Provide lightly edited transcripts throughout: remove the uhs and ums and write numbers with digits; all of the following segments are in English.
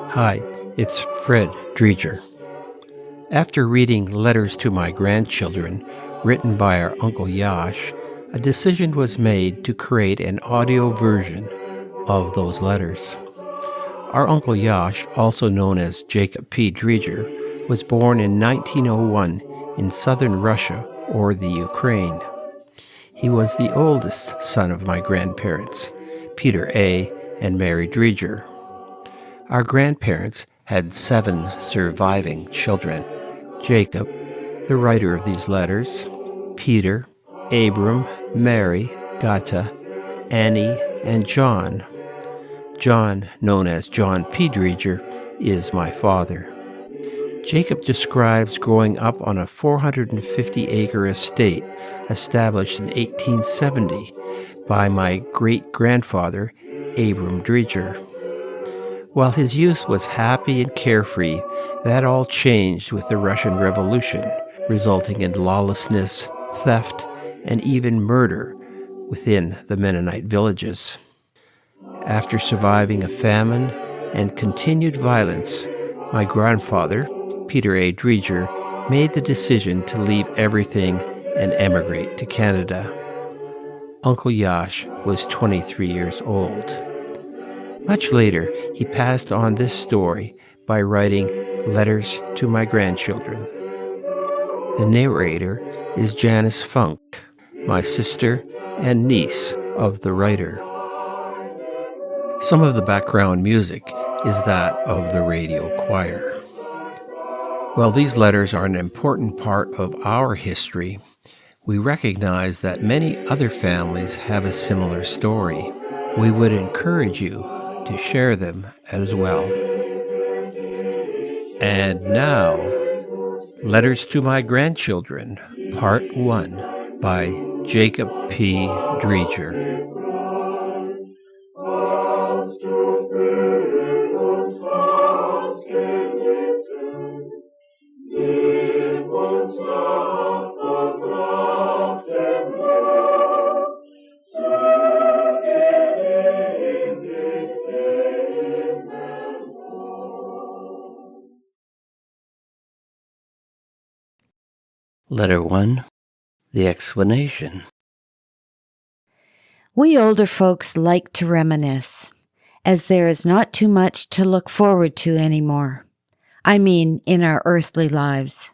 Hi, it's Fred Driedger. After reading Letters to My Grandchildren, written by our Uncle Yash, a decision was made to create an audio version of those letters. Our Uncle Yash, also known as Jacob P. Driedger, was born in 1901 in southern Russia, or the Ukraine. He was the oldest son of my grandparents, Peter A. and Mary Driedger. Our grandparents had 7 surviving children: Jacob, the writer of these letters, Peter, Abram, Mary, Gata, Annie, and John. John, known as John P. Driedger, is my father. Jacob describes growing up on a 450-acre estate established in 1870 by my great-grandfather, Abram Driedger. While his youth was happy and carefree, that all changed with the Russian Revolution, resulting in lawlessness, theft, and even murder within the Mennonite villages. After surviving a famine and continued violence, my grandfather, Peter A. Driedger, made the decision to leave everything and emigrate to Canada. Uncle Yash was 23 years old. Much later, he passed on this story by writing Letters to My Grandchildren. The narrator is Janice Funk, my sister and niece of the writer. Some of the background music is that of the radio choir. While these letters are an important part of our history, we recognize that many other families have a similar story. We would encourage you to share them as well. And now, Letters to My Grandchildren, Part 1, by Jacob P. Driedger. Letter 1, the explanation. We older folks like to reminisce, as there is not too much to look forward to anymore. I mean, in our earthly lives.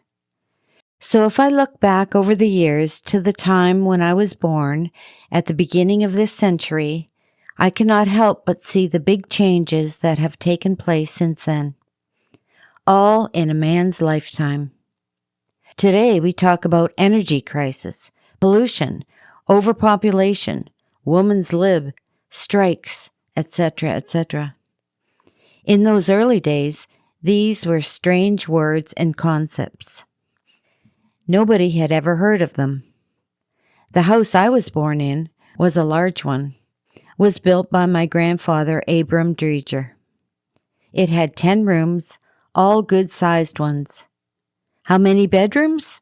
So if I look back over the years to the time when I was born, at the beginning of this century, I cannot help but see the big changes that have taken place since then. All in a man's lifetime. Today we talk about energy crisis, pollution, overpopulation, woman's lib, strikes, etc., etc. In those early days, these were strange words and concepts. Nobody had ever heard of them. The house I was born in was a large one, was built by my grandfather Abram Driedger. It had 10 rooms, all good-sized ones. How many bedrooms?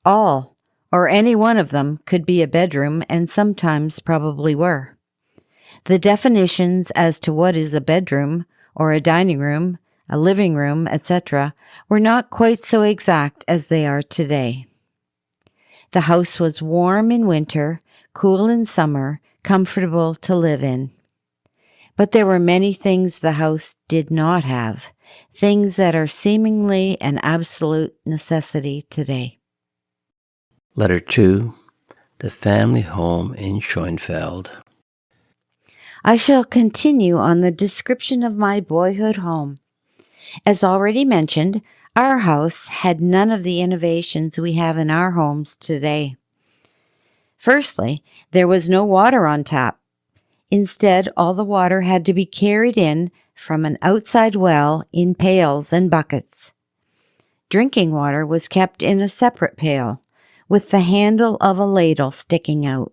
All, or any one of them, could be a bedroom, and sometimes probably were. The definitions as to what is a bedroom, or a dining room, a living room, etc., were not quite so exact as they are today. The house was warm in winter, cool in summer, comfortable to live in. But there were many things the house did not have, things that are seemingly an absolute necessity today. Letter 2, the family home in Schoenfeld. I shall continue on the description of my boyhood home. As already mentioned, our house had none of the innovations we have in our homes today. Firstly, there was no water on tap. Instead, all the water had to be carried in from an outside well in pails and buckets. Drinking water was kept in a separate pail, with the handle of a ladle sticking out.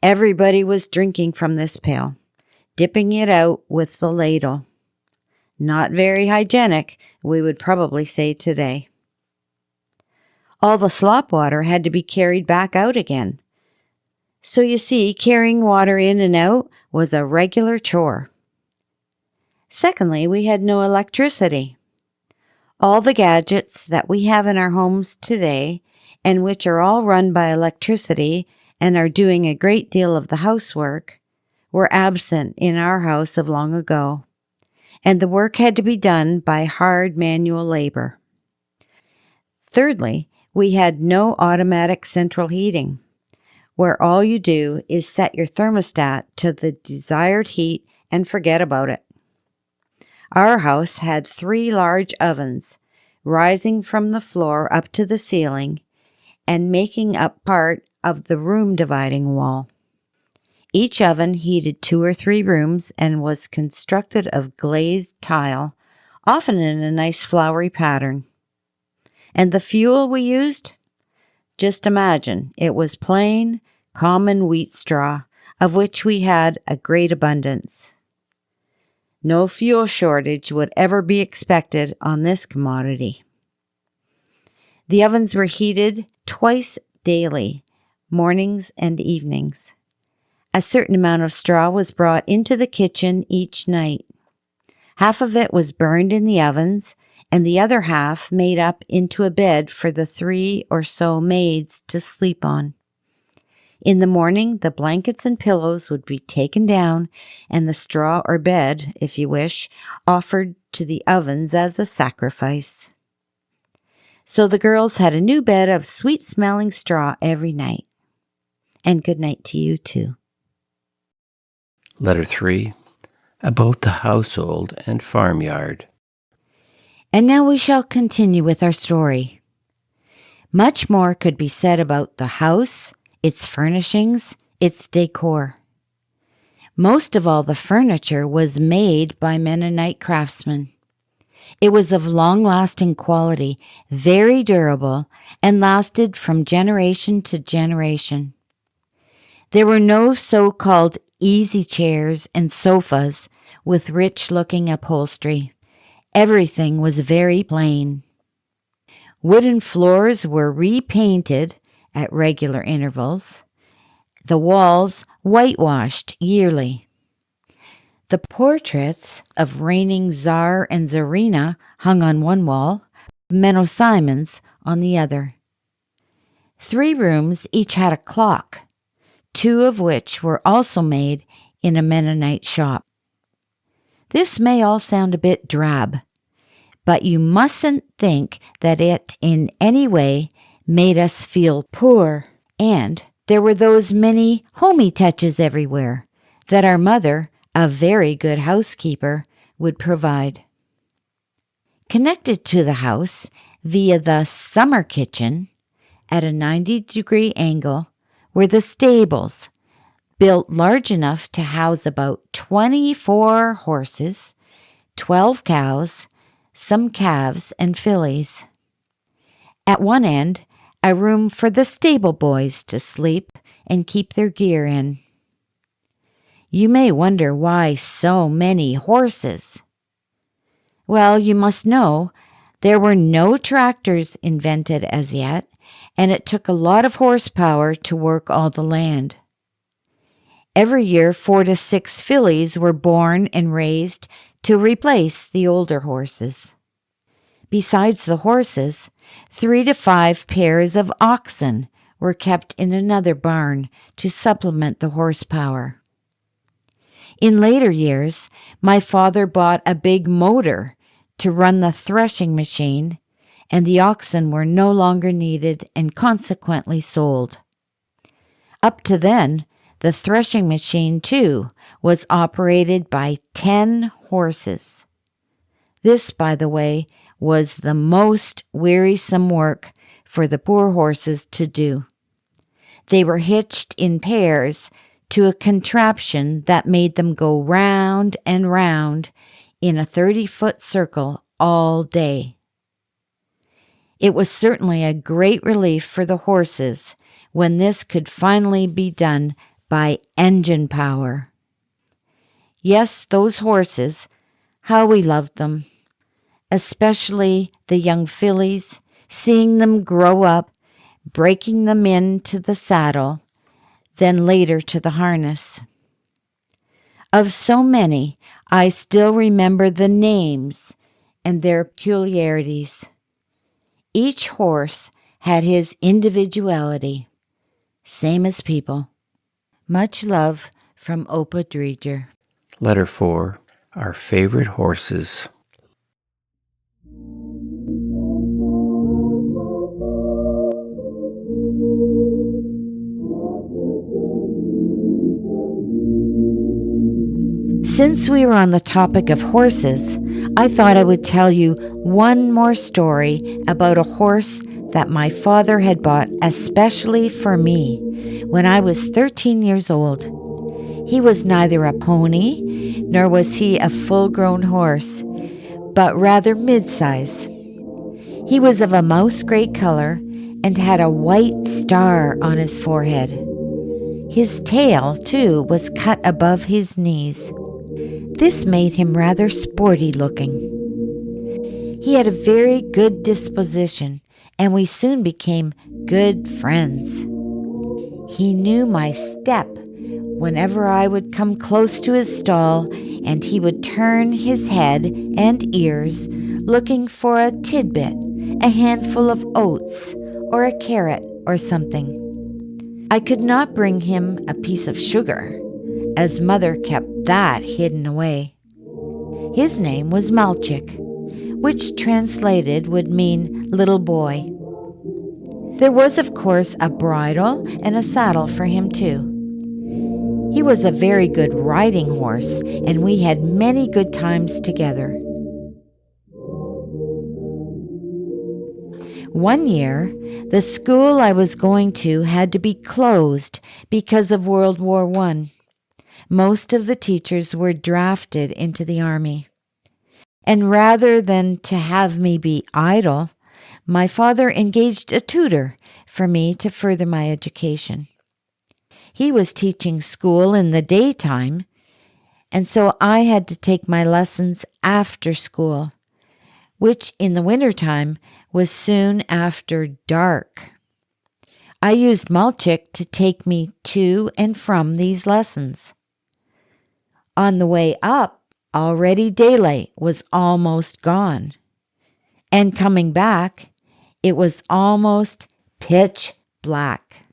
Everybody was drinking from this pail, dipping it out with the ladle. Not very hygienic, we would probably say today. All the slop water had to be carried back out again. So you see, carrying water in and out was a regular chore. Secondly, we had no electricity. All the gadgets that we have in our homes today, and which are all run by electricity and are doing a great deal of the housework, were absent in our house of long ago, and the work had to be done by hard manual labor. Thirdly, we had no automatic central heating, where all you do is set your thermostat to the desired heat and forget about it. Our house had 3 large ovens, rising from the floor up to the ceiling and making up part of the room dividing wall. Each oven heated 2 or 3 rooms and was constructed of glazed tile, often in a nice flowery pattern. And the fuel we used? Just imagine, it was plain, common wheat straw, of which we had a great abundance. No fuel shortage would ever be expected on this commodity. The ovens were heated twice daily, mornings and evenings. A certain amount of straw was brought into the kitchen each night. Half of it was burned in the ovens, and the other half made up into a bed for the 3 or so maids to sleep on. In the morning, the blankets and pillows would be taken down, and the straw or bed, if you wish, offered to the ovens as a sacrifice. So the girls had a new bed of sweet-smelling straw every night. And good night to you, too. Letter 3. About the household and farmyard. And now we shall continue with our story. Much more could be said about the house, its furnishings, its decor. Most of all the furniture was made by Mennonite craftsmen. It was of long-lasting quality, very durable, and lasted from generation to generation. There were no so-called easy chairs and sofas with rich-looking upholstery. Everything was very plain. Wooden floors were repainted at regular intervals, the walls whitewashed yearly. The portraits of reigning Tsar and Tsarina hung on one wall, Menno Simons on the other. 3 rooms each had a clock, 2 of which were also made in a Mennonite shop. This may all sound a bit drab, but you mustn't think that it in any way made us feel poor, and there were those many homey touches everywhere that our mother, a very good housekeeper, would provide. Connected to the house via the summer kitchen at a 90-degree angle were the stables, built large enough to house about 24 horses, 12 cows, some calves and fillies. At one end, a room for the stable boys to sleep and keep their gear in. You may wonder why so many horses. Well, you must know there were no tractors invented as yet, and it took a lot of horsepower to work all the land. Every year, 4 to 6 fillies were born and raised to replace the older horses. Besides the horses, 3 to 5 pairs of oxen were kept in another barn to supplement the horsepower. In later years, my father bought a big motor to run the threshing machine, and the oxen were no longer needed and consequently sold. Up to then, the threshing machine, too, was operated by 10 horses. This, by the way, was the most wearisome work for the poor horses to do. They were hitched in pairs to a contraption that made them go round and round in a 30-foot circle all day. It was certainly a great relief for the horses when this could finally be done by engine power. Yes, those horses, how we loved them, especially the young fillies, seeing them grow up, breaking them into the saddle, then later to the harness. Of so many, I still remember the names and their peculiarities. Each horse had his individuality, same as people. Much love from P Driedger. Letter 4. Our favorite horses. Since we were on the topic of horses, I thought I would tell you one more story about a horse that my father had bought especially for me when I was 13 years old. He was neither a pony, nor was he a full-grown horse, but rather mid-size. He was of a mouse gray color and had a white star on his forehead. His tail, too, was cut above his knees. This made him rather sporty looking. He had a very good disposition, and we soon became good friends. He knew my step whenever I would come close to his stall, and he would turn his head and ears looking for a tidbit, a handful of oats, or a carrot or something. I could not bring him a piece of sugar, as Mother kept that hidden away. His name was Malchik, which translated would mean little boy. There was, of course, a bridle and a saddle for him, too. He was a very good riding horse, and we had many good times together. One year, the school I was going to had to be closed because of World War I. Most of the teachers were drafted into the army. And rather than to have me be idle, my father engaged a tutor for me to further my education. He was teaching school in the daytime, and so I had to take my lessons after school, which in the wintertime was soon after dark. I used Malchik to take me to and from these lessons. On the way up, already daylight was almost gone, and coming back, it was almost pitch black.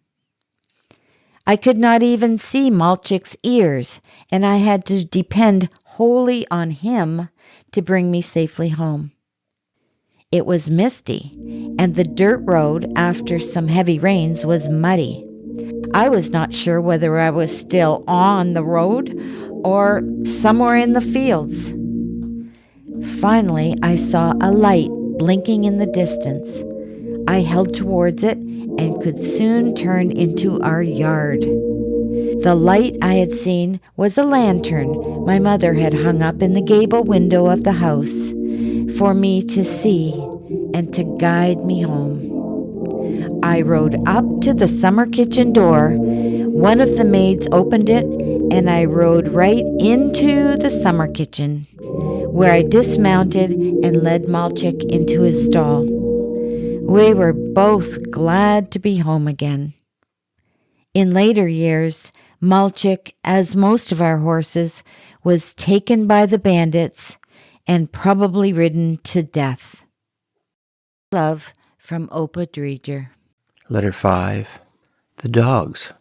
I could not even see Malchik's ears, and I had to depend wholly on him to bring me safely home. It was misty, and the dirt road after some heavy rains was muddy. I was not sure whether I was still on the road or somewhere in the fields. Finally, I saw a light blinking in the distance. I held towards it and could soon turn into our yard. The light I had seen was a lantern my mother had hung up in the gable window of the house for me to see and to guide me home. I rode up to the summer kitchen door. One of the maids opened it, and I rode right into the summer kitchen, where I dismounted and led Malchik into his stall. We were both glad to be home again. In later years, Malchik, as most of our horses, was taken by the bandits and probably ridden to death. Love from P Driedger. Letter 5. The dogs.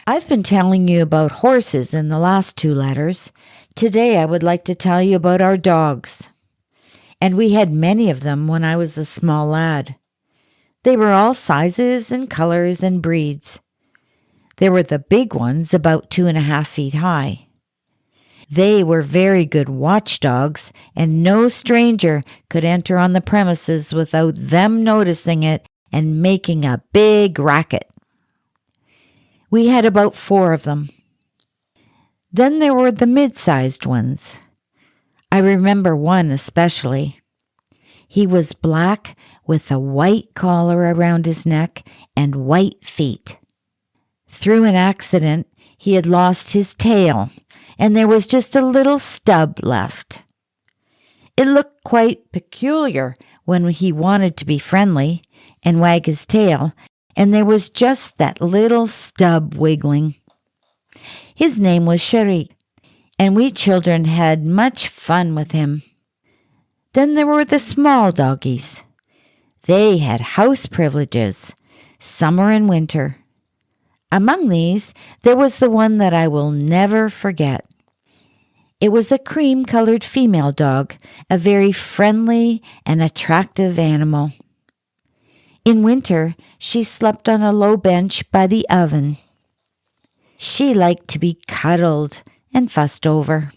I've been telling you about horses in the last 2 letters. Today I would like to tell you about our dogs. And we had many of them when I was a small lad. They were all sizes and colors and breeds. There were the big ones about 2.5 feet high. They were very good watchdogs, and no stranger could enter on the premises without them noticing it and making a big racket. We had about 4 of them. Then there were the mid-sized ones. I remember one especially. He was black with a white collar around his neck and white feet. Through an accident, he had lost his tail, and there was just a little stub left. It looked quite peculiar when he wanted to be friendly and wag his tail, and there was just that little stub wiggling. His name was Sharik, and we children had much fun with him. Then there were the small doggies. They had house privileges, summer and winter. Among these, there was the one that I will never forget. It was a cream-colored female dog, a very friendly and attractive animal. In winter, she slept on a low bench by the oven. She liked to be cuddled and fussed over.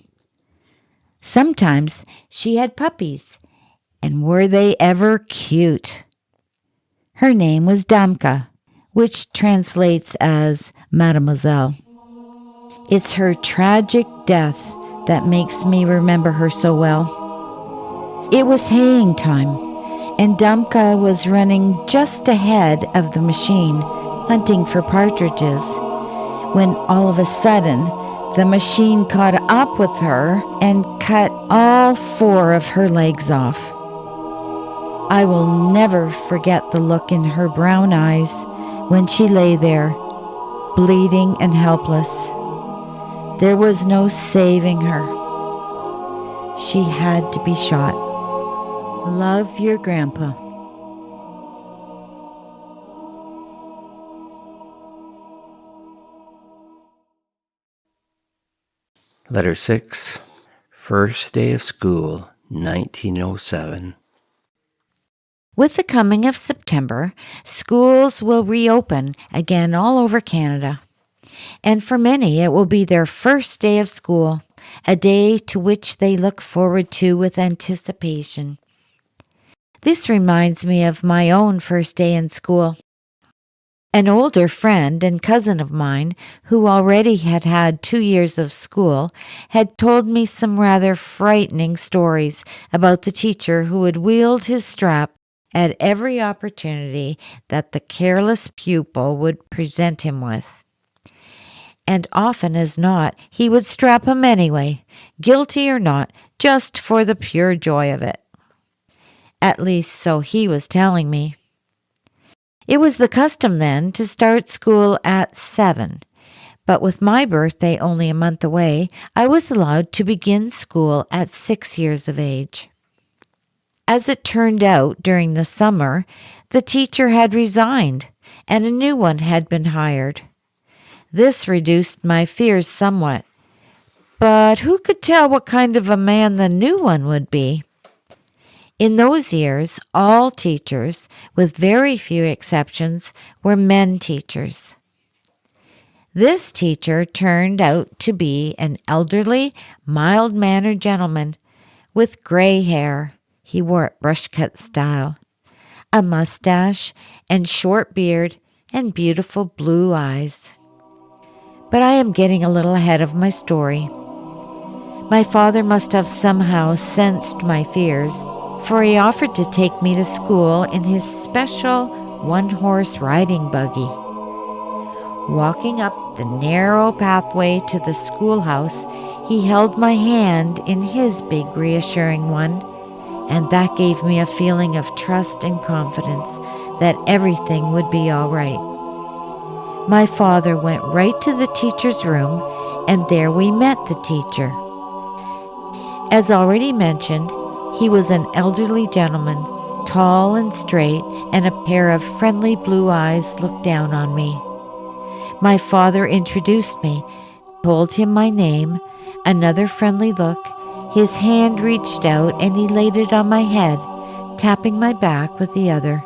Sometimes she had puppies, and were they ever cute? Her name was Damka, which translates as Mademoiselle. It's her tragic death that makes me remember her so well. It was haying time, and Damka was running just ahead of the machine, hunting for partridges, when all of a sudden, the machine caught up with her and cut all 4 of her legs off. I will never forget the look in her brown eyes when she lay there, bleeding and helpless. There was no saving her. She had to be shot. Love, your grandpa. Letter 6. First day of school, 1907. With the coming of September, schools will reopen again all over Canada. And for many, it will be their first day of school, a day to which they look forward to with anticipation. This reminds me of my own first day in school. An older friend and cousin of mine, who already had had 2 years of school, had told me some rather frightening stories about the teacher who would wield his strap at every opportunity that the careless pupil would present him with. And often as not, he would strap him anyway, guilty or not, just for the pure joy of it. At least so he was telling me. It was the custom then to start school at 7, but with my birthday only a month away, I was allowed to begin school at 6 years of age. As it turned out during the summer, the teacher had resigned and a new one had been hired. This reduced my fears somewhat, but who could tell what kind of a man the new one would be? In those years, all teachers, with very few exceptions, were men teachers. This teacher turned out to be an elderly, mild-mannered gentleman with gray hair. He wore it brush-cut style, a mustache and short beard and beautiful blue eyes. But I am getting a little ahead of my story. My father must have somehow sensed my fears, for he offered to take me to school in his special one-horse riding buggy. Walking up the narrow pathway to the schoolhouse, he held my hand in his big reassuring one, and that gave me a feeling of trust and confidence that everything would be all right. My father went right to the teacher's room, and there we met the teacher. As already mentioned, he was an elderly gentleman, tall and straight, and a pair of friendly blue eyes looked down on me. My father introduced me, told him my name, another friendly look. His hand reached out and he laid it on my head, tapping my back with the other.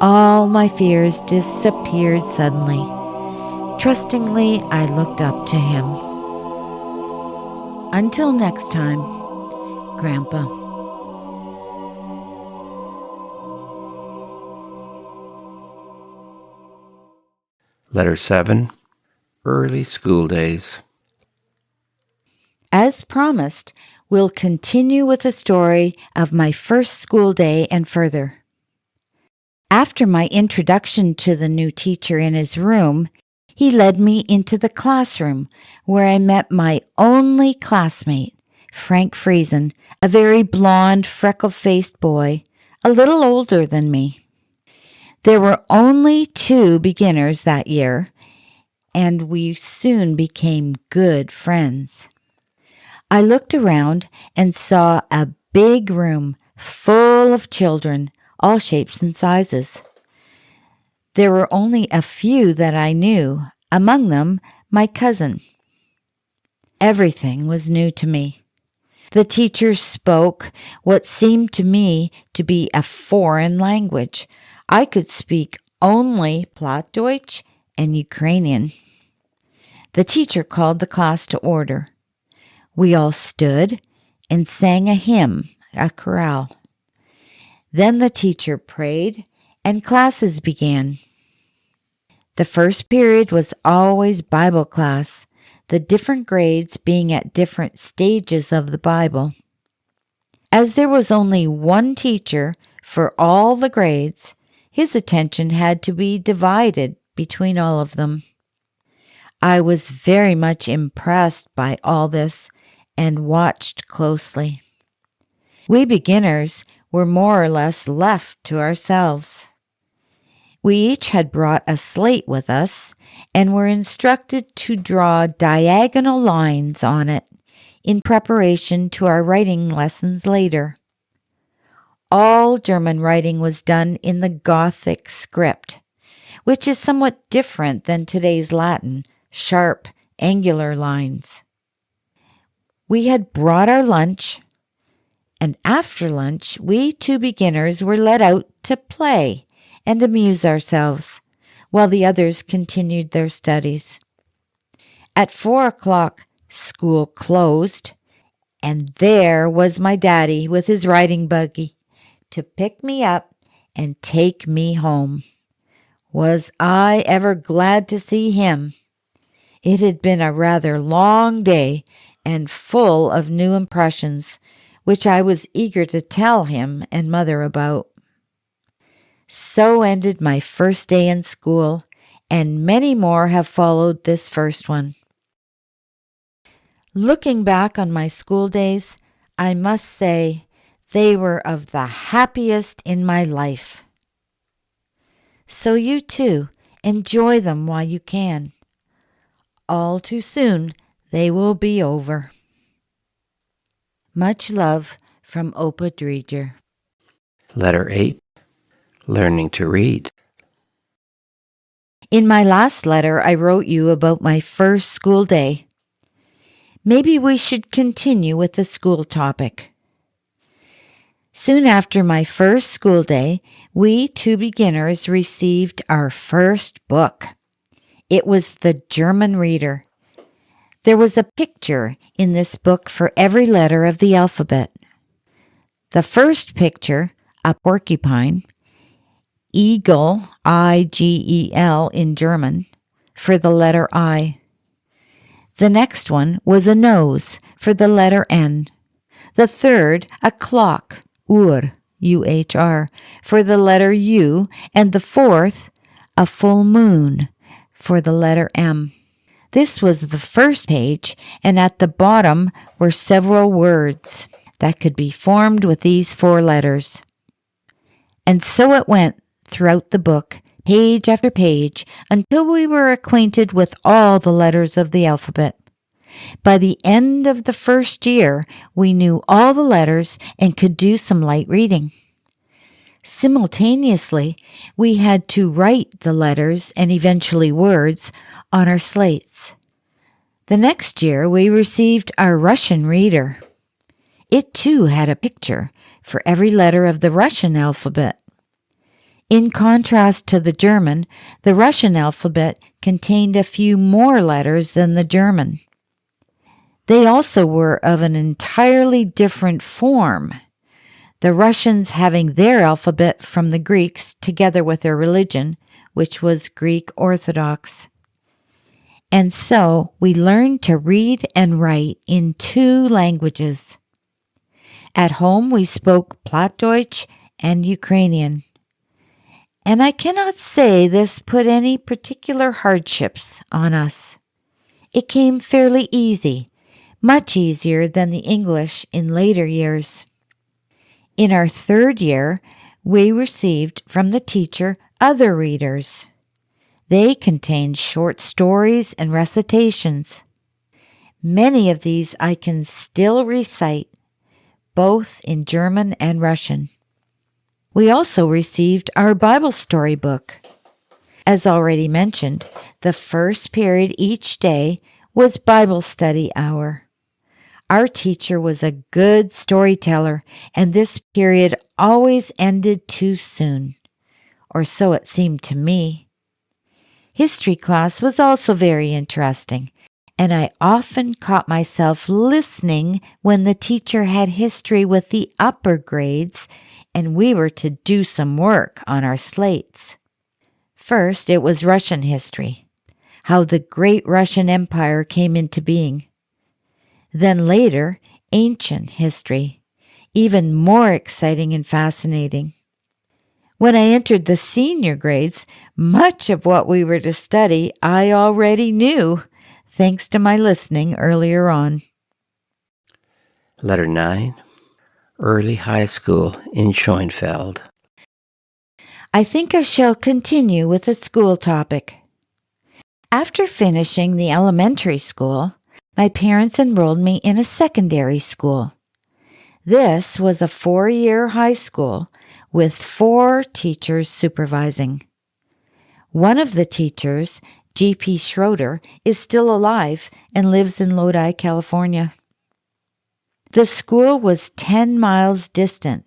All my fears disappeared suddenly. Trustingly, I looked up to him. Until next time, Grandpa. Letter 7. Early school days. As promised, we'll continue with the story of my first school day and further. After my introduction to the new teacher in his room, he led me into the classroom where I met my only classmate, Frank Friesen, a very blond, freckle-faced boy, a little older than me. There were only 2 beginners that year, and we soon became good friends. I looked around and saw a big room full of children, all shapes and sizes. There were only a few that I knew, among them my cousin. Everything was new to me. The teacher spoke what seemed to me to be a foreign language. I could speak only Plattdeutsch and Ukrainian. The teacher called the class to order. We all stood and sang a hymn, a chorale. Then the teacher prayed and classes began. The first period was always Bible class, the different grades being at different stages of the Bible. As there was only one teacher for all the grades, his attention had to be divided between all of them. I was very much impressed by all this and watched closely. We beginners were more or less left to ourselves. We each had brought a slate with us and were instructed to draw diagonal lines on it in preparation to our writing lessons later. All German writing was done in the Gothic script, which is somewhat different than today's Latin, sharp, angular lines. We had brought our lunch, and after lunch, we 2 beginners were let out to play and amuse ourselves, while the others continued their studies. At 4 o'clock, school closed, and there was my daddy with his riding buggy to pick me up and take me home. Was I ever glad to see him? It had been a rather long day and full of new impressions, which I was eager to tell him and Mother about. So ended my first day in school, and many more have followed this first one. Looking back on my school days, I must say they were of the happiest in my life. So you too, enjoy them while you can. All too soon, they will be over. Much love from P Driedger. Letter 8. Learning to read. In my last letter, I wrote you about my first school day. Maybe we should continue with the school topic. Soon after my first school day, we 2 beginners received our first book. It was the German Reader. There was a picture in this book for every letter of the alphabet. The first picture, a porcupine, eagle, I-G-E-L in German, for the letter I. The next one was a nose for the letter N. The third, a clock, Uhr, U-H-R, for the letter U. And the fourth, a full moon, for the letter M. This was the first page, and at the bottom were several words that could be formed with these 4 letters. And so it went throughout the book, page after page, until we were acquainted with all the letters of the alphabet. By the end of the first year, we knew all the letters and could do some light reading. Simultaneously, we had to write the letters and eventually words on our slates. The next year, we received our Russian reader. It too had a picture for every letter of the Russian alphabet. In contrast to the German, the Russian alphabet contained a few more letters than the German. They also were of an entirely different form, the Russians having their alphabet from the Greeks together with their religion, which was Greek Orthodox. And so we learned to read and write in 2 languages. At home we spoke Plattdeutsch and Ukrainian. And I cannot say this put any particular hardships on us. It came fairly easy, much easier than the English in later years. In our 3rd year, we received from the teacher other readers. They contained short stories and recitations. Many of these I can still recite, both in German and Russian. We also received our Bible story book. As already mentioned, the first period each day was Bible study hour. Our teacher was a good storyteller, and this period always ended too soon, or so it seemed to me. History class was also very interesting, and I often caught myself listening when the teacher had history with the upper grades, and we were to do some work on our slates. First, it was Russian history, how the great Russian Empire came into being. Then later, ancient history, even more exciting and fascinating. When I entered the senior grades, much of what we were to study I already knew, thanks to my listening earlier on. Letter 9. Early High School in Schoenfeld. I think I shall continue with the school topic. After finishing the elementary school, my parents enrolled me in a secondary school. This was a 4-year high school with 4 teachers supervising. One of the teachers, G.P. Schroeder, is still alive and lives in Lodi, California. The school was 10 miles distant,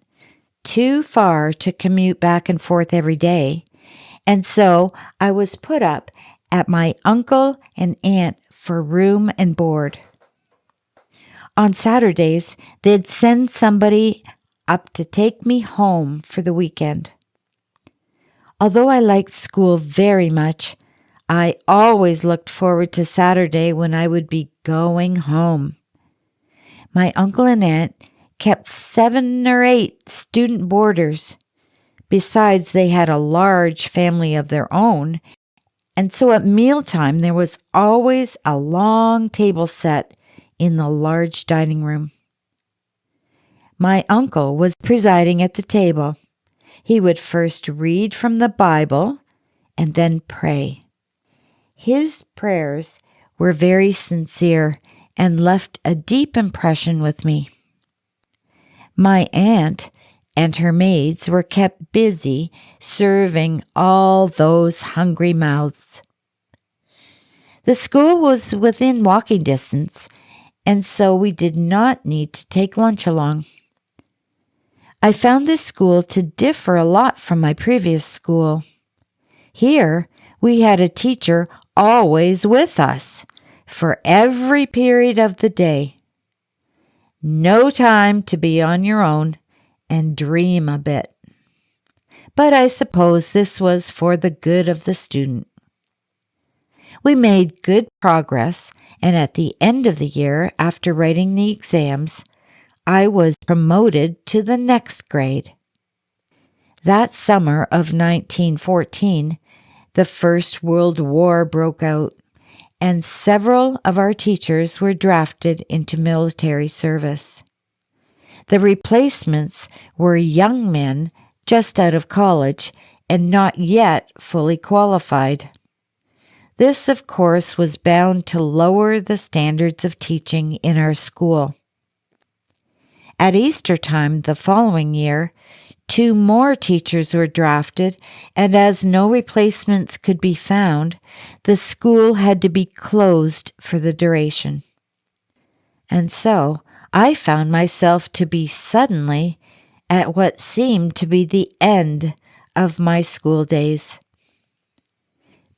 too far to commute back and forth every day, and so I was put up at my uncle and aunt for room and board. On Saturdays, they'd send somebody up to take me home for the weekend. Although I liked school very much, I always looked forward to Saturday when I would be going home. My uncle and aunt kept 7 or 8 student boarders. Besides, they had a large family of their own, and so at mealtime there was always a long table set in the large dining room. My uncle was presiding at the table. He would first read from the Bible and then pray. His prayers were very sincere and left a deep impression with me. My aunt and her maids were kept busy serving all those hungry mouths. The school was within walking distance, and so we did not need to take lunch along. I found this school to differ a lot from my previous school. Here, we had a teacher always with us for every period of the day. No time to be on your own and dream a bit. But I suppose this was for the good of the student. We made good progress, and at the end of the year, after writing the exams, I was promoted to the next grade. That summer of 1914, the First World War broke out, and several of our teachers were drafted into military service. The replacements were young men just out of college and not yet fully qualified. This, of course, was bound to lower the standards of teaching in our school. At Easter time the following year, 2 more teachers were drafted, and as no replacements could be found, the school had to be closed for the duration. And so I found myself to be suddenly at what seemed to be the end of my school days.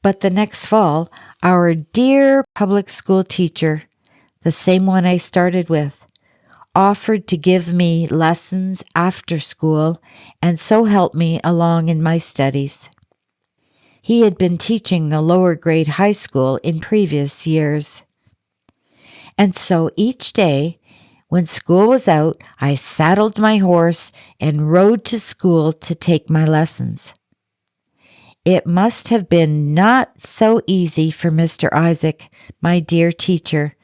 But the next fall, our dear public school teacher, the same one I started with, offered to give me lessons after school and so help me along in my studies. He had been teaching the lower grade high school in previous years. And so each day, when school was out, I saddled my horse and rode to school to take my lessons. It must have been not so easy for Mr. Isaac, my dear teacher,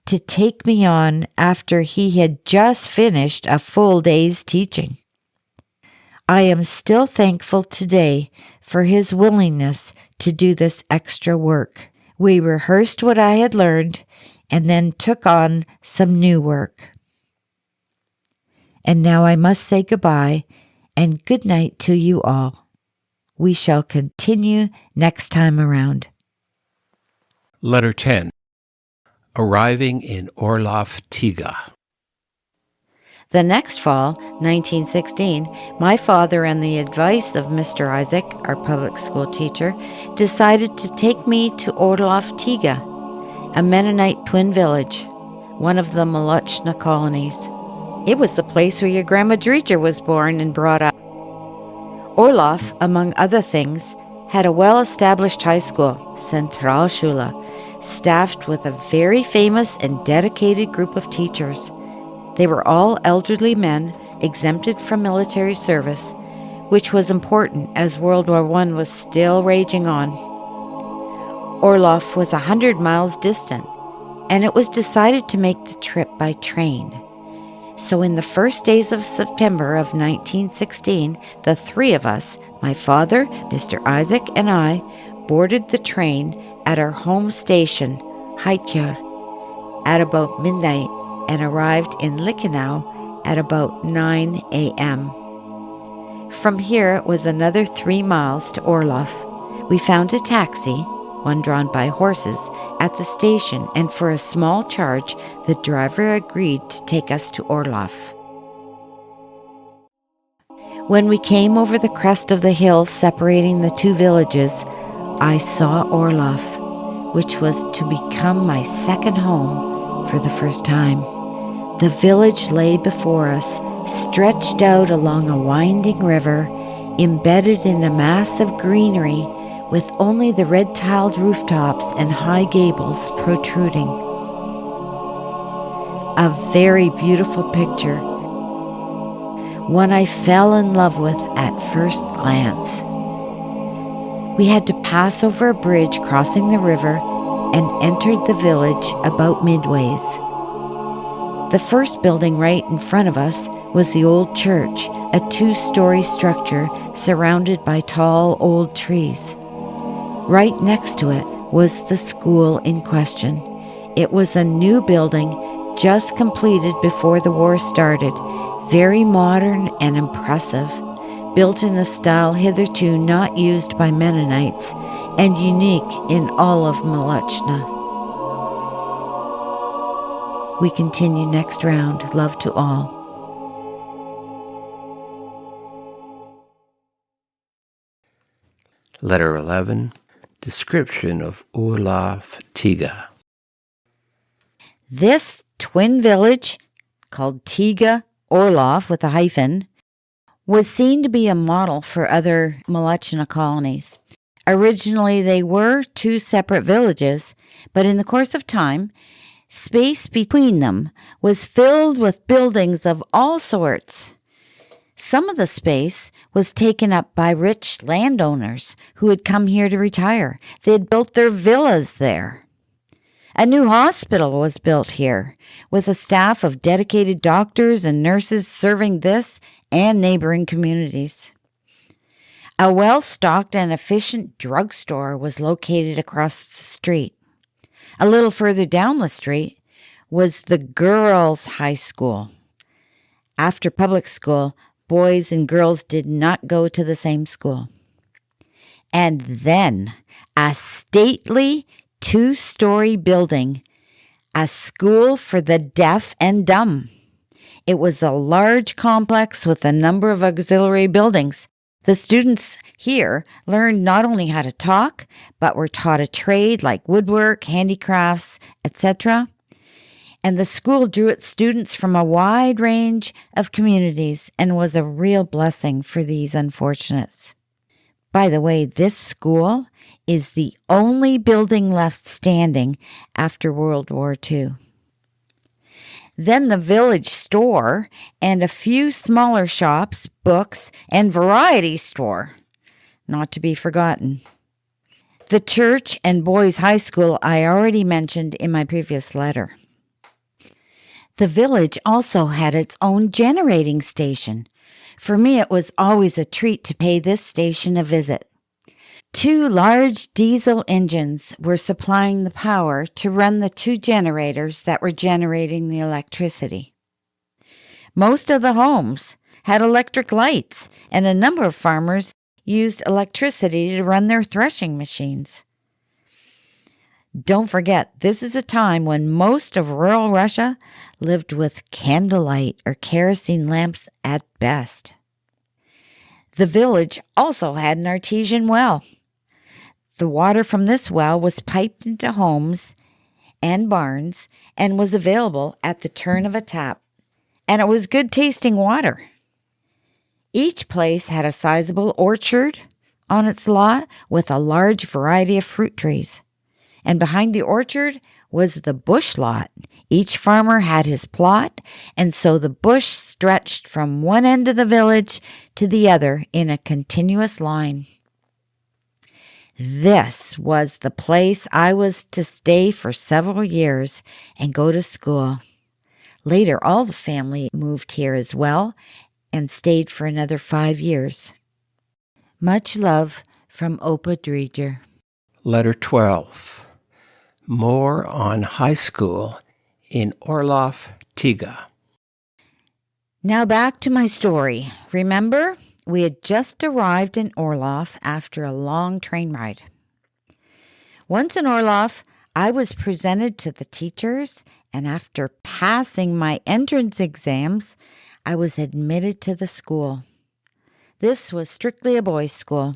to take me on after he had just finished a full day's teaching. I am still thankful today for his willingness to do this extra work. We rehearsed what I had learned and then took on some new work. And now I must say goodbye and good night to you all. We shall continue next time around. Letter 10. Arriving in Ohrloff, Tiga. The next fall, 1916, my father, and the advice of Mr. Isaac, our public school teacher, decided to take me to Ohrloff, Tiga, a Mennonite twin village, one of the Machno colonies. It was the place where your Grandma Driedger was born and brought up. Ohrloff, among other things, had a well-established high school, Zentralschule, staffed with a very famous and dedicated group of teachers. They were all elderly men exempted from military service, which was important as World War I was still raging on. Ohrloff was 100 miles distant, and it was decided to make the trip by train. So in the first days of September of 1916, the three of us, my father, Mr. Isaac, and I, boarded the train at our home station, Acre, at about midnight and arrived in Lichtenau at about 9 a.m. From here it was another 3 miles to Ohrloff. We found a taxi, one drawn by horses, at the station, and for a small charge, the driver agreed to take us to Ohrloff. When we came over the crest of the hill separating the two villages, I saw Ohrloff, which was to become my second home for the first time. The village lay before us, stretched out along a winding river, embedded in a mass of greenery, with only the red-tiled rooftops and high gables protruding. A very beautiful picture, one I fell in love with at first glance. We had to pass over a bridge crossing the river and entered the village about midways. The first building right in front of us was the old church, a 2-story structure surrounded by tall old trees. Right next to it was the school in question. It was a new building just completed before the war started, very modern and impressive, built in a style hitherto not used by Mennonites and unique in all of Machno. We continue next round. Love to all. Letter 11. Description of Ohrloff, Tiga. This twin village, called Tiga Ohrloff with a hyphen, was seen to be a model for other Machno colonies. Originally, they were 2 separate villages, but in the course of time, space between them was filled with buildings of all sorts. Some of the space was taken up by rich landowners who had come here to retire. They had built their villas there. A new hospital was built here, with a staff of dedicated doctors and nurses serving this and neighboring communities. A well-stocked and efficient drugstore was located across the street. A little further down the street was the girls' high school. After public school, boys and girls did not go to the same school. And then a stately 2-story building, a school for the deaf and dumb. It was a large complex with a number of auxiliary buildings. The students here learned not only how to talk, but were taught a trade like woodwork, handicrafts, etc. And the school drew its students from a wide range of communities and was a real blessing for these unfortunates. By the way, this school is the only building left standing after World War II. Then the village store and a few smaller shops, books, and variety store, not to be forgotten. The church and boys' high school I already mentioned in my previous letter. The village also had its own generating station, For me, it was always a treat to pay this station a visit. 2 large diesel engines were supplying the power to run the 2 generators that were generating the electricity. Most of the homes had electric lights, and a number of farmers used electricity to run their threshing machines. Don't forget, this is a time when most of rural Russia lived with candlelight or kerosene lamps at best. The village also had an artesian well. The water from this well was piped into homes and barns and was available at the turn of a tap, and it was good tasting water. Each place had a sizable orchard on its lot with a large variety of fruit trees. And behind the orchard was the bush lot. Each farmer had his plot, and so the bush stretched from one end of the village to the other in a continuous line. This was the place I was to stay for several years and go to school. Later, all the family moved here as well and stayed for another 5 years. Much love from P Driedger. Letter 12. More on high school in Ohrloff, Tiga. Now back to my story. Remember, we had just arrived in Ohrloff after a long train ride. Once in Ohrloff, I was presented to the teachers, and after passing my entrance exams, I was admitted to the school. This was strictly a boys' school.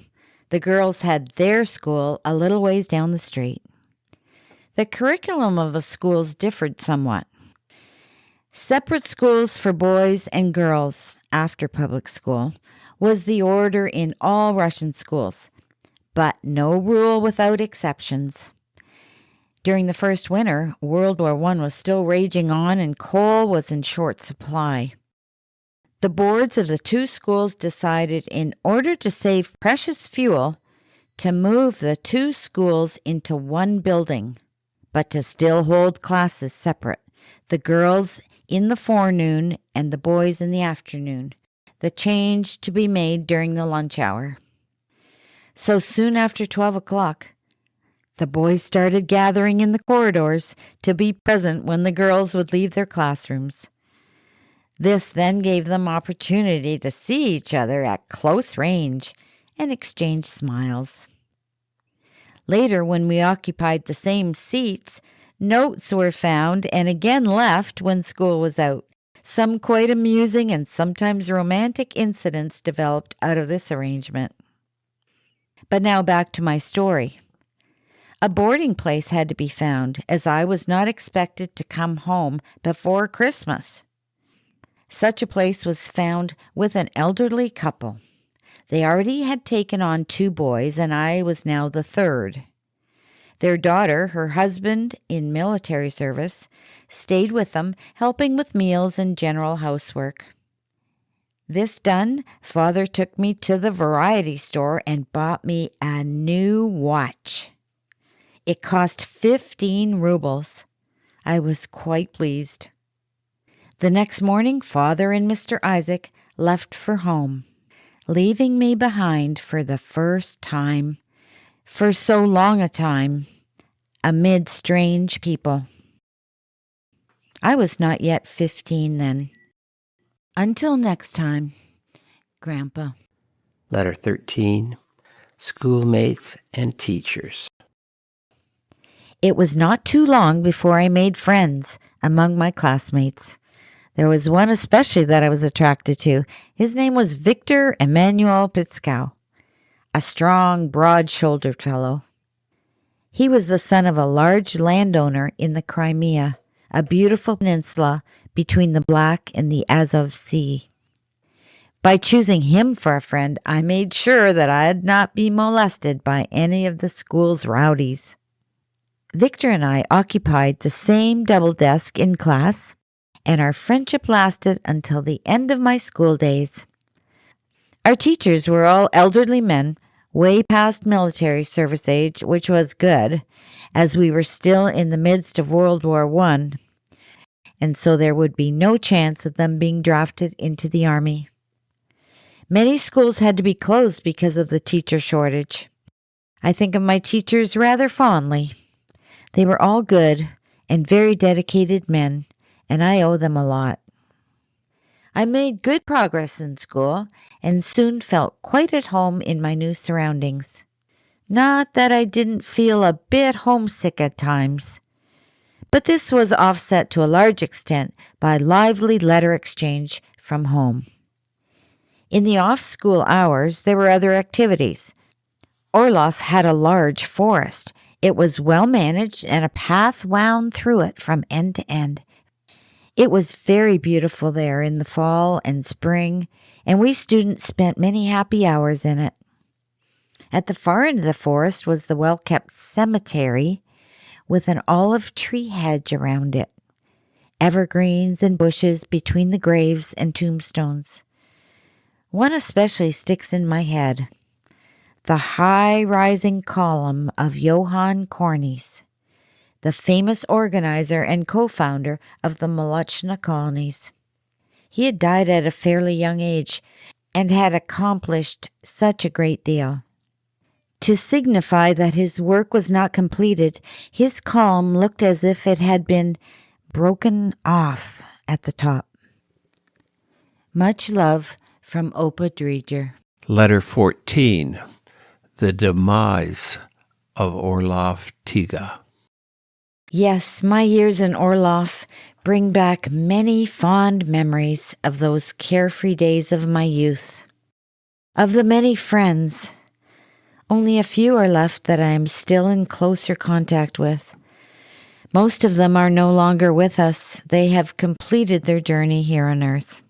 The girls had their school a little ways down the street. The curriculum of the schools differed somewhat. Separate schools for boys and girls after public school was the order in all Russian schools, but no rule without exceptions. During the first winter, World War I was still raging on and coal was in short supply. The boards of the 2 schools decided, in order to save precious fuel, to move the 2 schools into one building, but to still hold classes separate, the girls in the forenoon and the boys in the afternoon, the change to be made during the lunch hour. So soon after 12 o'clock, the boys started gathering in the corridors to be present when the girls would leave their classrooms. This then gave them opportunity to see each other at close range and exchange smiles. Later, when we occupied the same seats, notes were found and again left when school was out. Some quite amusing and sometimes romantic incidents developed out of this arrangement. But now back to my story. A boarding place had to be found, as I was not expected to come home before Christmas. Such a place was found with an elderly couple. They already had taken on 2 boys, and I was now the 3rd. Their daughter, her husband in military service, stayed with them, helping with meals and general housework. This done, Father took me to the variety store and bought me a new watch. It cost 15 rubles. I was quite pleased. The next morning, Father and Mr. Isaac left for home, leaving me behind for the first time, for so long a time, amid strange people. I was not yet 15 then. Until next time, Grandpa. Letter 13. Schoolmates and teachers. It was not too long before I made friends among my classmates. There was one especially that I was attracted to. His name was Victor Emmanuel Pitskow, a strong, broad-shouldered fellow. He was the son of a large landowner in the Crimea, a beautiful peninsula between the Black and the Azov Sea. By choosing him for a friend, I made sure that I'd not be molested by any of the school's rowdies. Victor and I occupied the same double desk in class, and our friendship lasted until the end of my school days. Our teachers were all elderly men, way past military service age, which was good, as we were still in the midst of World War I, and so there would be no chance of them being drafted into the army. Many schools had to be closed because of the teacher shortage. I think of my teachers rather fondly. They were all good and very dedicated men, and I owe them a lot. I made good progress in school and soon felt quite at home in my new surroundings. Not that I didn't feel a bit homesick at times, but this was offset to a large extent by lively letter exchange from home. In the off-school hours, there were other activities. Ohrloff had a large forest. It was well managed and a path wound through it from end to end. It was very beautiful there in the fall and spring, and we students spent many happy hours in it. At the far end of the forest was the well-kept cemetery with an olive tree hedge around it, evergreens and bushes between the graves and tombstones. One especially sticks in my head, the high-rising column of Johann Cornys, the famous organizer and co-founder of the Machno colonies. He had died at a fairly young age and had accomplished such a great deal. To signify that his work was not completed, his column looked as if it had been broken off at the top. Much love from P Driedger. Letter 14. The Demise of Ohrloff Tiga. Yes, my years in Ohrloff bring back many fond memories of those carefree days of my youth. Of the many friends, only a few are left that I am still in closer contact with. Most of them are no longer with us. They have completed their journey here on earth.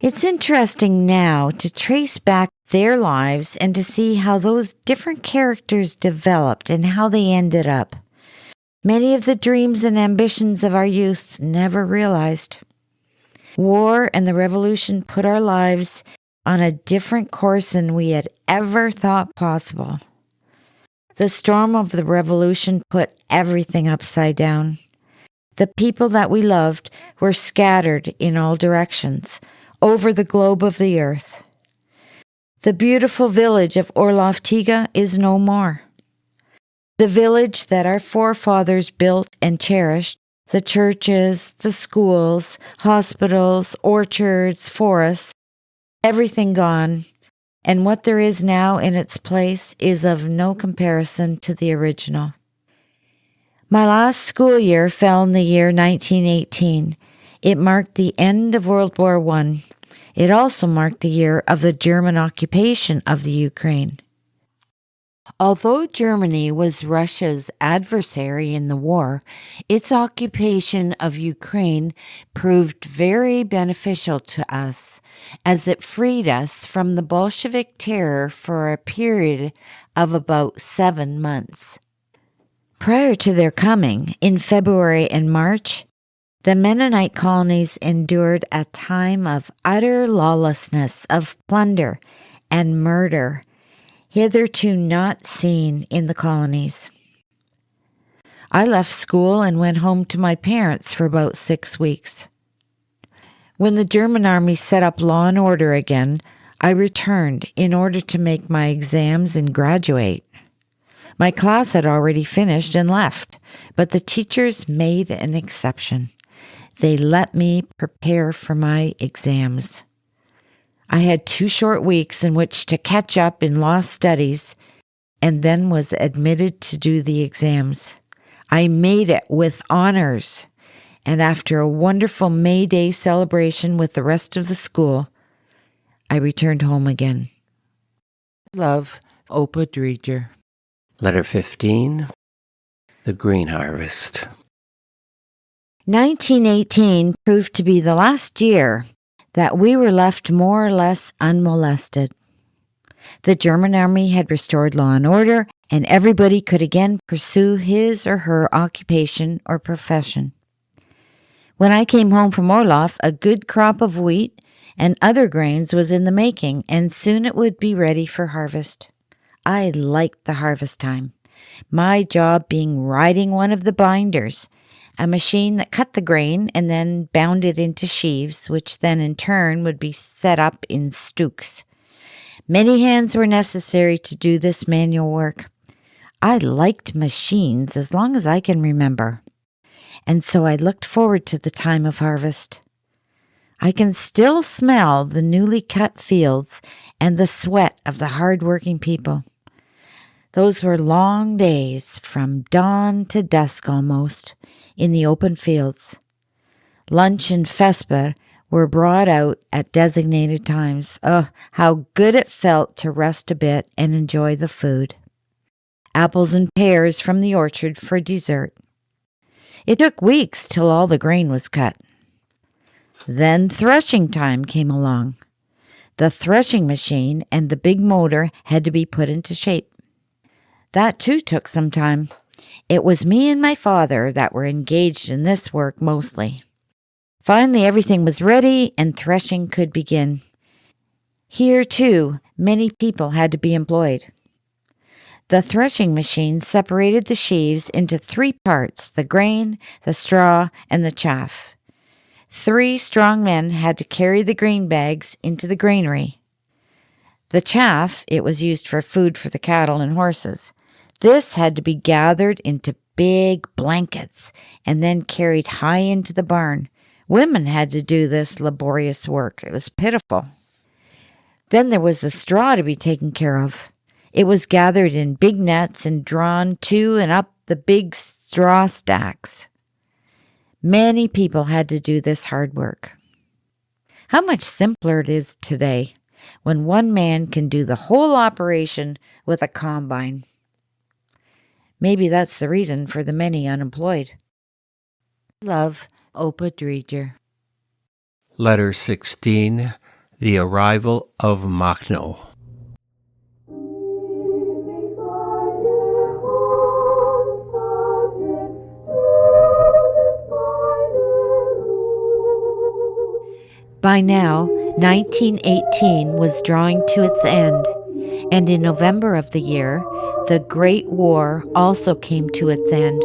It's interesting now to trace back their lives and to see how those different characters developed and how they ended up. Many of the dreams and ambitions of our youth never realized. War and the revolution put our lives on a different course than we had ever thought possible. The storm of the revolution put everything upside down. The people that we loved were scattered in all directions over the globe of the earth. The beautiful village of Ohrloff Tiga is no more. The village that our forefathers built and cherished, the churches, the schools, hospitals, orchards, forests, everything gone, and what there is now in its place is of no comparison to the original. My last school year fell in the year 1918. It marked the end of World War I. It also marked the year of the German occupation of the Ukraine. Although Germany was Russia's adversary in the war, its occupation of Ukraine proved very beneficial to us, as it freed us from the Bolshevik terror for a period of about 7 months. Prior to their coming, in February and March, the Mennonite colonies endured a time of utter lawlessness, of plunder and murder, hitherto not seen in the colonies. I left school and went home to my parents for about 6 weeks. When the German army set up law and order again, I returned in order to make my exams and graduate. My class had already finished and left, but the teachers made an exception. They let me prepare for my exams. I had 2 short weeks in which to catch up in law studies and then was admitted to do the exams. I made it with honors, and after a wonderful May Day celebration with the rest of the school, I returned home again. Love, P Driedger. Letter 15. The Green Harvest. 1918 proved to be the last year that we were left more or less unmolested. The German army had restored law and order, and everybody could again pursue his or her occupation or profession. When I came home from Ohrloff, a good crop of wheat and other grains was in the making, and soon it would be ready for harvest. I liked the harvest time, my job being riding one of the binders, a machine that cut the grain and then bound it into sheaves, which then in turn would be set up in stooks. Many hands were necessary to do this manual work. I liked machines as long as I can remember, and so I looked forward to the time of harvest. I can still smell the newly cut fields and the sweat of the hard-working people. Those were long days, from dawn to dusk almost, in the open fields. Lunch and vesper were brought out at designated times. Oh, how good it felt to rest a bit and enjoy the food. Apples and pears from the orchard for dessert. It took weeks till all the grain was cut. Then threshing time came along. The threshing machine and the big motor had to be put into shape. That too took some time. It was me and my father that were engaged in this work mostly. Finally, everything was ready and threshing could begin. Here, too, many people had to be employed. The threshing machine separated the sheaves into 3 parts: the grain, the straw, and the chaff. 3 strong men had to carry the grain bags into the granary. The chaff, it was used for food for the cattle and horses. This had to be gathered into big blankets and then carried high into the barn. Women had to do this laborious work. It was pitiful. Then there was the straw to be taken care of. It was gathered in big nets and drawn to and up the big straw stacks. Many people had to do this hard work. How much simpler it is today when one man can do the whole operation with a combine. Maybe that's the reason for the many unemployed. Love, P Driedger. Letter 16. The Arrival of Machno. By now, 1918 was drawing to its end, and in November of the year, the Great War also came to its end.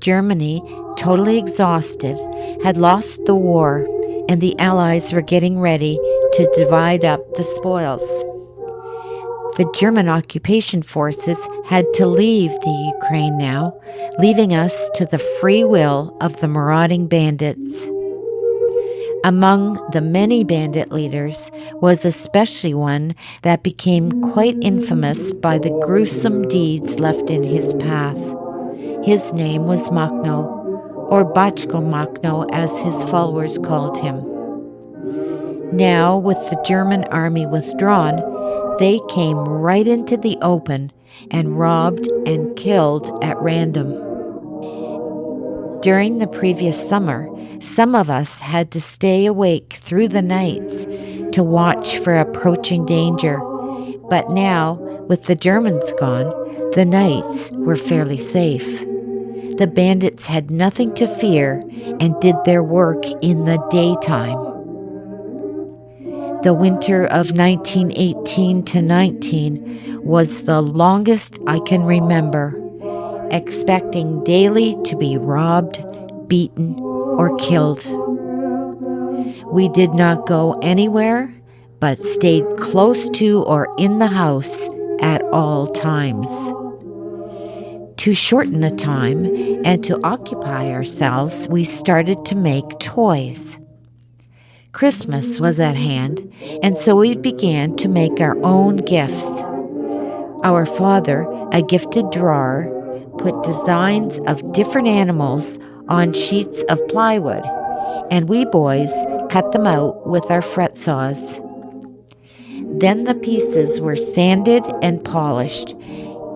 Germany, totally exhausted, had lost the war, and the Allies were getting ready to divide up the spoils. The German occupation forces had to leave the Ukraine now, leaving us to the free will of the marauding bandits. Among the many bandit leaders was especially one that became quite infamous by the gruesome deeds left in his path. His name was Machno, or Bachko Machno as his followers called him. Now, with the German army withdrawn, they came right into the open and robbed and killed at random. During the previous summer, some of us had to stay awake through the nights to watch for approaching danger. But now, with the Germans gone, the nights were fairly safe. The bandits had nothing to fear and did their work in the daytime. The winter of 1918 to 19 was the longest I can remember, expecting daily to be robbed, beaten, or killed. We did not go anywhere, but stayed close to or in the house at all times. To shorten the time and to occupy ourselves, we started to make toys. Christmas was at hand, and so we began to make our own gifts. Our father, a gifted drawer, put designs of different animals on sheets of plywood, and we boys cut them out with our fret saws. Then the pieces were sanded and polished,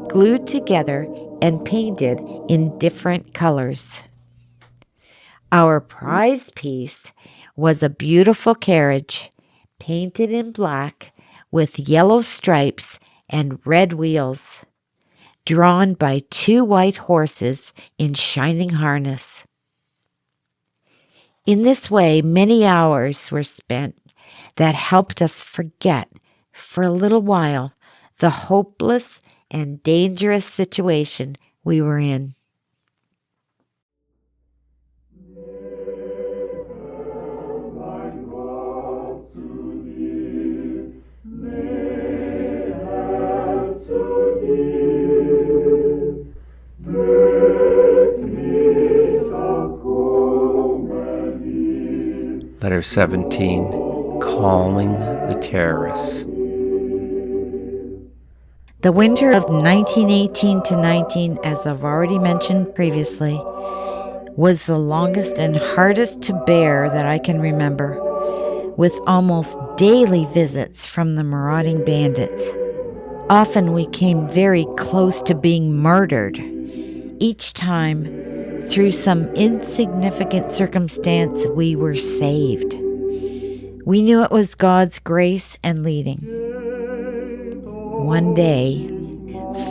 glued together, and painted in different colors. Our prize piece was a beautiful carriage, painted in black with yellow stripes and red wheels, drawn by 2 white horses in shining harness. In this way, many hours were spent that helped us forget, for a little while, the hopeless and dangerous situation we were in. Letter 17, Calming the Terrorists. The winter of 1918 to 19, as I've already mentioned previously, was the longest and hardest to bear that I can remember, with almost daily visits from the marauding bandits. Often we came very close to being murdered. Each time, through some insignificant circumstance, we were saved. We knew it was God's grace and leading. One day,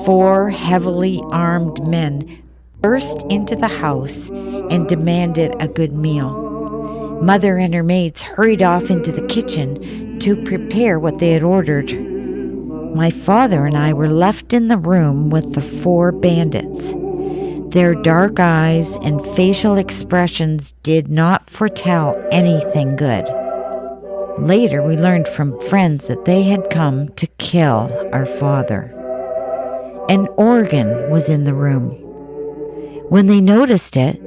4 heavily armed men burst into the house and demanded a good meal. Mother and her maids hurried off into the kitchen to prepare what they had ordered. My father and I were left in the room with the 4 bandits. Their dark eyes and facial expressions did not foretell anything good. Later, we learned from friends that they had come to kill our father. An organ was in the room. When they noticed it,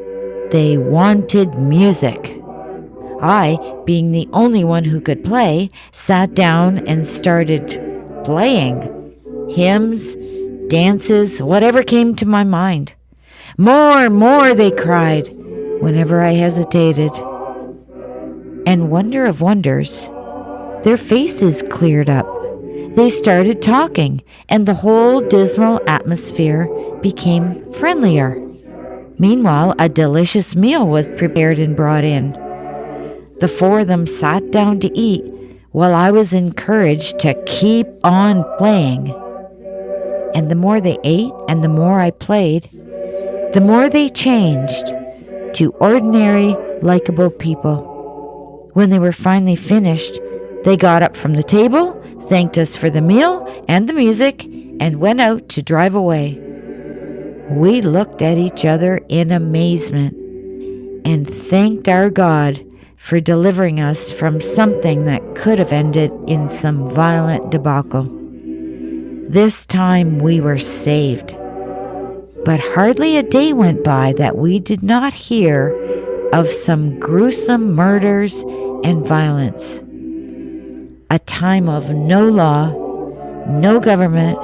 they wanted music. I, being the only one who could play, sat down and started playing. Hymns, dances, whatever came to my mind. More, more, they cried, whenever I hesitated. And wonder of wonders, their faces cleared up. They started talking, and the whole dismal atmosphere became friendlier. Meanwhile, a delicious meal was prepared and brought in. The 4 of them sat down to eat, while I was encouraged to keep on playing. And the more they ate and the more I played, the more they changed to ordinary, likable people. When they were finally finished, they got up from the table, thanked us for the meal and the music, and went out to drive away. We looked at each other in amazement and thanked our God for delivering us from something that could have ended in some violent debacle. This time we were saved. But hardly a day went by that we did not hear of some gruesome murders and violence. A time of no law, no government,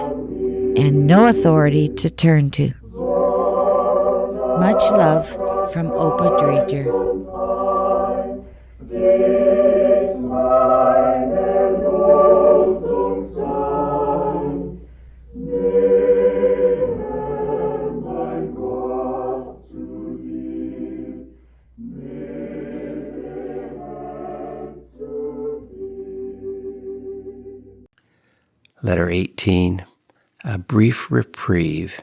and no authority to turn to. Much love from P Driedger. Letter 18, A Brief Reprieve.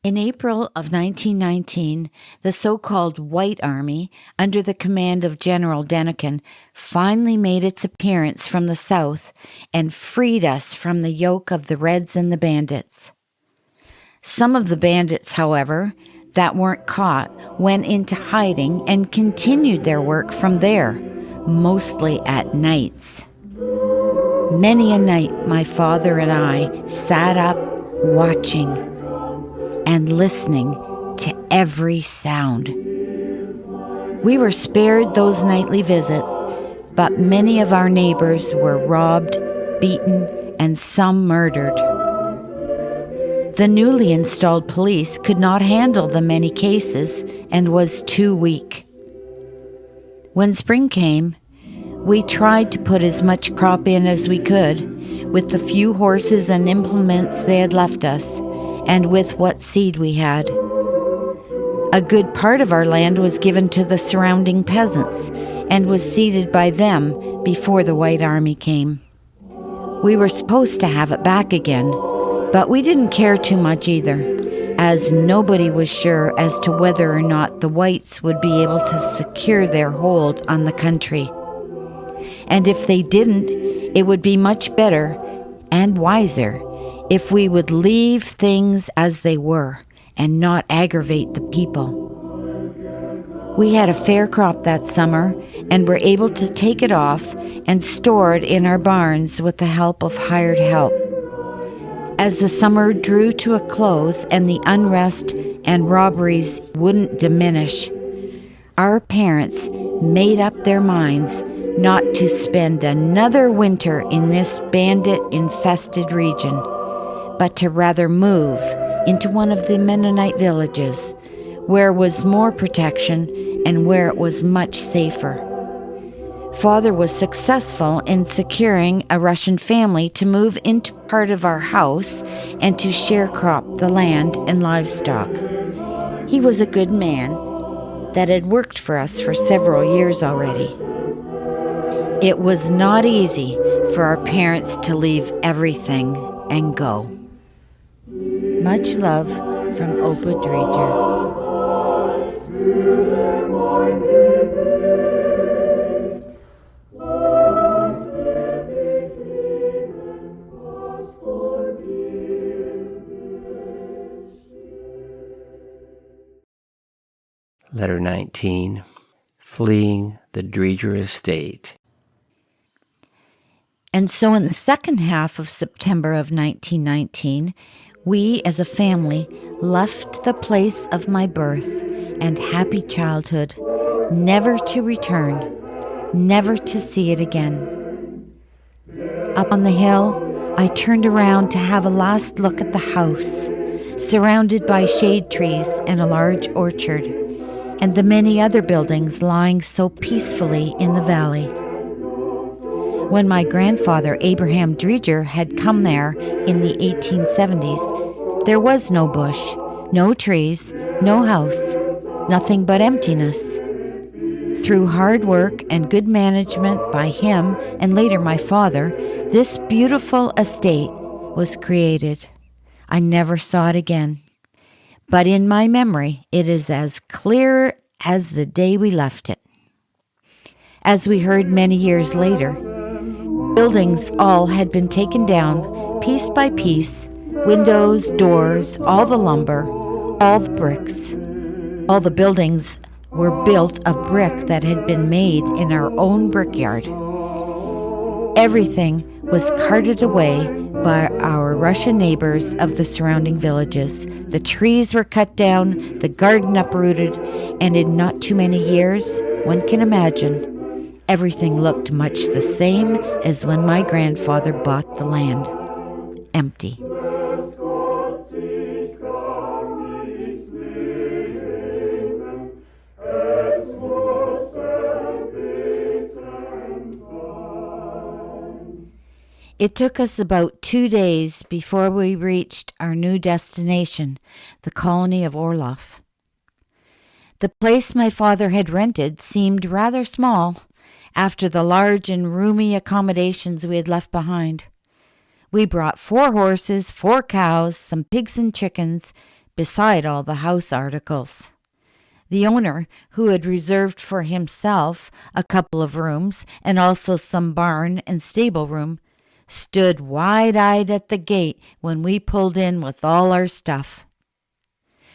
In April of 1919, the so-called White Army, under the command of General Denikin, finally made its appearance from the south and freed us from the yoke of the Reds and the bandits. Some of the bandits, however, that weren't caught, went into hiding and continued their work from there, mostly at nights. Many a night my father and I sat up watching and listening to every sound. We were spared those nightly visits, but many of our neighbors were robbed, beaten, and some murdered. The newly installed police could not handle the many cases and was too weak. When spring came, we tried to put as much crop in as we could, with the few horses and implements they had left us, and with what seed we had. A good part of our land was given to the surrounding peasants, and was seeded by them before the White Army came. We were supposed to have it back again, but we didn't care too much either, as nobody was sure as to whether or not the whites would be able to secure their hold on the country. And if they didn't, it would be much better and wiser if we would leave things as they were and not aggravate the people. We had a fair crop that summer and were able to take it off and store it in our barns with the help of hired help. As the summer drew to a close and the unrest and robberies wouldn't diminish, our parents made up their minds not to spend another winter in this bandit-infested region, but to rather move into one of the Mennonite villages, where was more protection and where it was much safer. Father was successful in securing a Russian family to move into part of our house and to sharecrop the land and livestock. He was a good man that had worked for us for several years already. It was not easy for our parents to leave everything and go. Much love from P Driedger. Letter 19. Fleeing the Driedger estate. And so in the second half of September of 1919, we as a family left the place of my birth and happy childhood, never to return, never to see it again. Up on the hill, I turned around to have a last look at the house, surrounded by shade trees and a large orchard, and the many other buildings lying so peacefully in the valley. When my grandfather, Abraham Driedger, had come there in the 1870s, there was no bush, no trees, no house, nothing but emptiness. Through hard work and good management by him and later my father, this beautiful estate was created. I never saw it again. But in my memory, it is as clear as the day we left it. As we heard many years later, buildings all had been taken down, piece by piece, windows, doors, all the lumber, all the bricks. All the buildings were built of brick that had been made in our own brickyard. Everything was carted away by our Russian neighbors of the surrounding villages. The trees were cut down, the garden uprooted, and in not too many years, one can imagine, everything looked much the same as when my grandfather bought the land. Empty. It took us about 2 days before we reached our new destination, the colony of Ohrloff. The place my father had rented seemed rather small after the large and roomy accommodations we had left behind. We brought 4 horses, 4 cows, some pigs and chickens, beside all the house articles. The owner, who had reserved for himself a couple of rooms and also some barn and stable room, stood wide-eyed at the gate when we pulled in with all our stuff.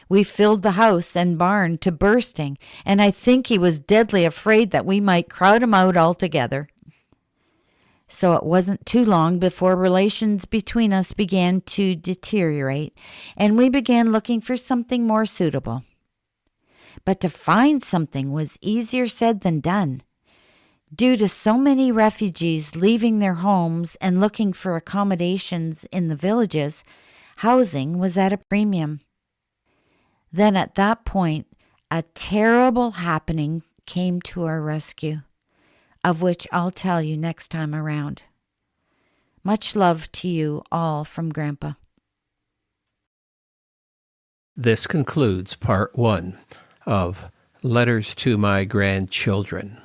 We filled the house and barn to bursting, and I think he was deadly afraid that we might crowd him out altogether. So it wasn't too long before relations between us began to deteriorate, and we began looking for something more suitable. But to find something was easier said than done. Due to so many refugees leaving their homes and looking for accommodations in the villages, housing was at a premium. Then at that point, a terrible happening came to our rescue, of which I'll tell you next time around. Much love to you all from Grandpa. This concludes part 1 of Letters to My Grandchildren.